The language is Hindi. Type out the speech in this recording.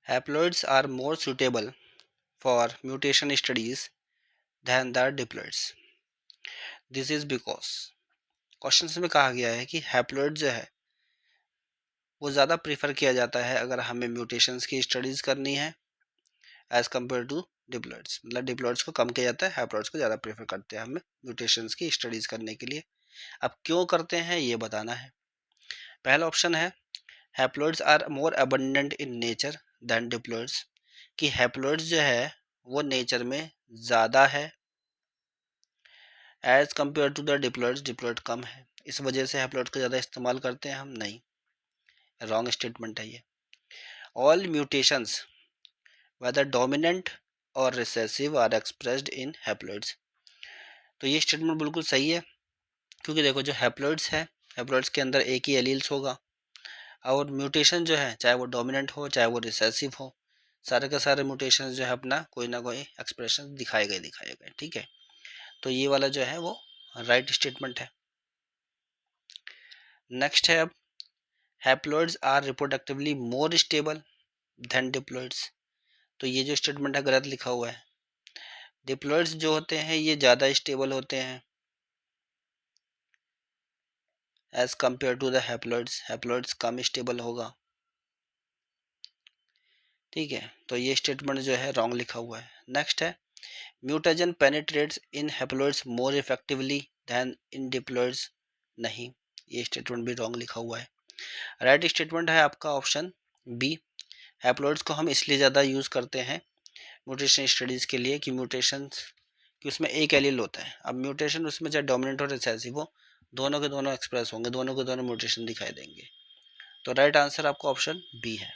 Haploids are more suitable for mutation studies than the diploids. This is because question में कहा गया है कि हैप्लॉइड जो है वो ज़्यादा प्रीफर किया जाता है अगर हमें म्यूटेशंस की स्टडीज़ करनी है एज़ कम्पेयर टू डिप्लॉइड्स। मतलब डिप्लॉइड्स को कम किया जाता है, हैप्लॉइड्स को ज़्यादा प्रीफर करते हैं हमें म्यूटेशंस की स्टडीज़ करने के लिए। अब क्यों करते हैं ये बताना है। पहला ऑप्शन है haploids are more abundant in nature than diploids, कि हैप्लॉइड्स जो है वो नेचर में ज़्यादा है as compare to the diploids. Diploid कम है, इस वजह से हैप्लॉइड को ज़्यादा इस्तेमाल करते हैं हम। नहीं, रॉन्ग स्टेटमेंट है ये। ऑल म्यूटेशंस वेदर डोमिनेंट और recessive are expressed in haploids. तो ये स्टेटमेंट बिल्कुल सही है, क्योंकि देखो जो हैप्लॉइड्स है, हैप्लॉइड्स के अंदर एक ही एलील्स होगा, और म्यूटेशन जो है चाहे वो डोमिनेंट हो चाहे वो रिसेसिव हो, सारे के सारे म्यूटेशन जो है अपना कोई ना कोई एक्सप्रेशन दिखाए गए। ठीक है, तो ये वाला जो है वो राइट स्टेटमेंट है। नेक्स्ट है अब haploids are reproductively more stable than diploids. तो ये जो स्टेटमेंट है गलत लिखा हुआ है। डिप्लॉइड्स जो होते हैं ये ज़्यादा स्टेबल होते हैं as compare to the haploids. Haploids कम स्टेबल होगा। ठीक है, तो ये स्टेटमेंट जो है रॉन्ग लिखा हुआ है। नेक्स्ट है म्यूटेजन पेनिट्रेट्स इन हैप्लॉइड्स मोर इफेक्टिवली दैन इन डिप्लॉइड्स। नहीं, ये स्टेटमेंट भी रॉन्ग लिखा हुआ है। राइट स्टेटमेंट है आपका ऑप्शन बी। हैप्लॉइड्स को हम इसलिए ज़्यादा यूज़ करते हैं म्यूटेशन स्टडीज़ के लिए कि म्यूटेशन कि उसमें एक एलील होता है। अब म्यूटेशन उसमें चाहे डोमिनेंट हो रिसेसिव हो, दोनों के दोनों एक्सप्रेस होंगे, दोनों के दोनों म्यूटेशन दिखाई देंगे। तो राइट आंसर आपका ऑप्शन बी है।